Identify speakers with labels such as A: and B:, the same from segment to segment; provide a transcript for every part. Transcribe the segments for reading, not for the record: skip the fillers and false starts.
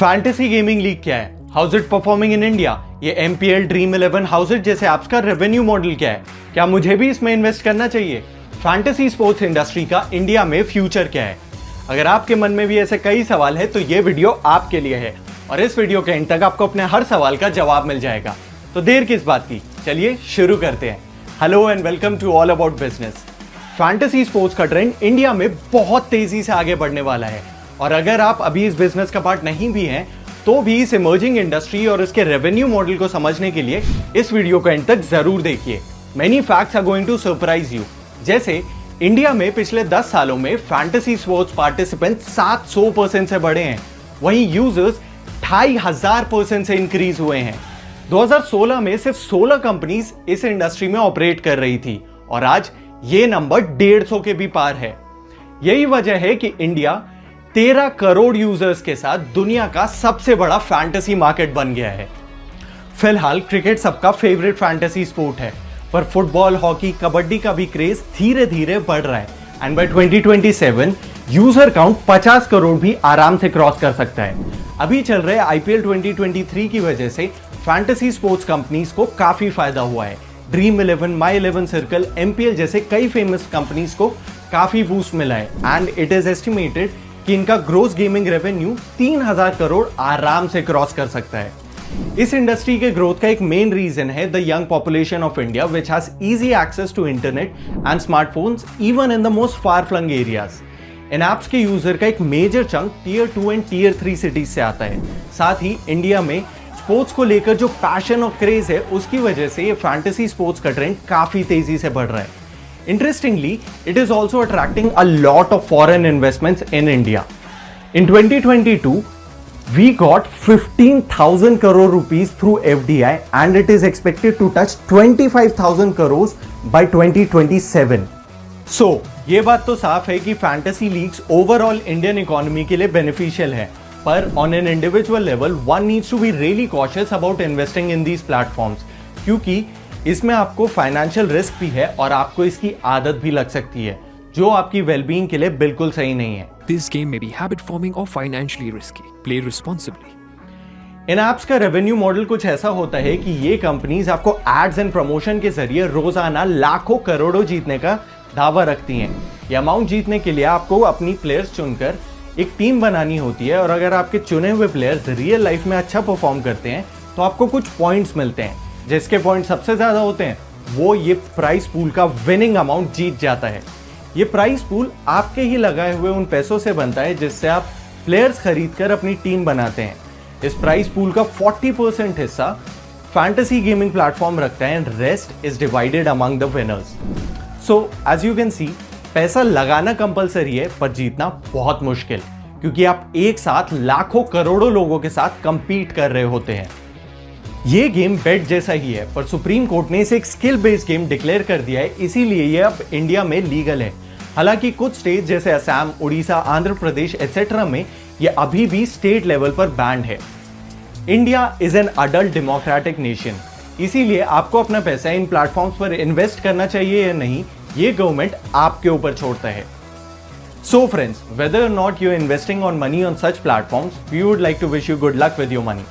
A: Fantasy gaming league क्या है, house it performing in India, ये MPL, ड्रीम 11, हाउस इट जैसे ऐप्स का रेवेन्यू मॉडल क्या है, क्या मुझे भी इसमें इन्वेस्ट करना चाहिए, फैंटेसी स्पोर्ट्स इंडस्ट्री का इंडिया में फ्यूचर क्या है। अगर आपके मन में भी ऐसे कई सवाल है तो ये वीडियो आपके लिए है और इस वीडियो के एंड तक आपको अपने हर सवाल का जवाब मिल जाएगा। तो देर किस बात की, चलिए शुरू करते हैं। Hello and welcome to all about business. Fantasy sports का ट्रेंड इंडिया में बहुत तेजी से आगे बढ़ने वाला है और अगर आप अभी इस बिजनेस का पार्ट नहीं भी हैं तो भी इस इमर्जिंग इंडस्ट्री और इसके रेवेन्यू मॉडल को समझने के लिए इस वीडियो को एंड तक जरूर देखिए। Many facts are going to surprise you. जैसे इंडिया में पिछले 10 सालों में फैंटेसी स्पोर्ट्स पार्टिसिपेंट 700% से बढ़े हैं, वहीं यूजर्स 2500% से इंक्रीज हुए हैं। 2016 में सिर्फ 16 कंपनीज इस इंडस्ट्री में ऑपरेट कर रही थी और आज ये नंबर 150 के भी पार है। यही वजह है कि इंडिया 13 करोड़ यूजर्स के साथ दुनिया का सबसे बड़ा फैंटेसी मार्केट बन गया है। फिलहाल क्रिकेट सबका फेवरेट फैंटेसी स्पोर्ट है, पर फुटबॉल, हॉकी, कबड्डी का भी क्रेज धीरे धीरे बढ़ रहा है and by 2027 user count 50 crore भी आराम से क्रॉस कर सकता है। अभी चल रहे IPL 2023 की वजह से फैंटेसी स्पोर्ट्स कंपनीज को काफी फायदा हुआ है। ड्रीम 11, माई 11 सर्कल, MPL जैसे कई फेमस कंपनीज को काफी बूस्ट मिला है एंड इट इज एस्टिमेटेड कि इनका ग्रोस गेमिंग रेवेन्यू 3000 करोड़ आराम से क्रॉस कर सकता है। इस इंडस्ट्री के ग्रोथ का एक मेन रीजन है the young population of India which has easy access to internet and smartphones even in the most far flung areas. इन ऐप्स के यूजर का एक major chunk tier 2 and tier 3 cities से आता है। साथ ही इंडिया में स्पोर्ट्स को लेकर जो पैशन और क्रेज है उसकी वजह से ये फैंटेसी स्पोर्ट्स का ट्रेंड काफी तेजी से बढ़ रहा है। Interestingly, it is also attracting a lot of foreign investments in India. In 2022, we got 15,000 crore rupees through FDI and it is expected to touch 25,000 crores by 2027. So, ये बात तो साफ है कि fantasy leagues overall Indian economy के लिए beneficial है, पर on an individual level one needs to be really cautious about investing in these platforms, क्योंकि इसमें आपको फाइनेंशियल रिस्क भी है और आपको इसकी आदत भी लग सकती है जो आपकी वेलबींग के लिए बिल्कुल सही नहीं है।
B: This game may be habit forming or financially risky. Play responsibly.
A: In apps का रेवेन्यू मॉडल कुछ ऐसा होता है कि ये कंपनीज आपको एड्स एंड प्रमोशन के जरिए रोजाना लाखों करोड़ों जीतने का दावा रखती हैं। ये अमाउंट जीतने के लिए आपको अपनी प्लेयर्स चुनकर एक टीम बनानी होती है और अगर आपके चुने हुए प्लेयर्स रियल लाइफ में अच्छा परफॉर्म करते हैं तो आपको कुछ पॉइंट्स मिलते हैं। जिसके पॉइंट सबसे ज्यादा होते हैं वो ये प्राइस पूल का विनिंग अमाउंट जीत जाता है। ये प्राइस पूल आपके ही लगाए हुए उन पैसों से बनता है जिससे आप प्लेयर्स खरीदकर अपनी टीम बनाते हैं। इस प्राइस पूल का 40% हिस्सा फैंटेसी गेमिंग प्लेटफॉर्म रखता है and rest is divided among the winners. So as you can see, पैसा लगाना कंपलसरी है पर जीतना बहुत मुश्किल, क्योंकि आप एक साथ लाखों करोड़ों लोगों के साथ कंपीट कर रहे होते हैं। ये गेम बेट जैसा ही है, पर सुप्रीम कोर्ट ने इसे एक स्किल बेस्ड गेम डिक्लेयर कर दिया है, इसीलिए ये अब इंडिया में लीगल है। हालांकि कुछ स्टेट जैसे असम, उड़ीसा, आंध्र प्रदेश एटसेट्रा में ये अभी भी स्टेट लेवल पर बैंड है। India is an adult democratic nation, इसीलिए आपको अपना पैसा इन प्लेटफॉर्म्स पर इन्वेस्ट करना चाहिए या नहीं, ये गवर्नमेंट आपके ऊपर छोड़ता है। So friends, whether or not you're investing on money on such platforms, we would like to wish you good luck with your money.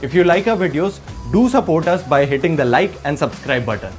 A: If you like our videos, do support us by hitting the like and subscribe button.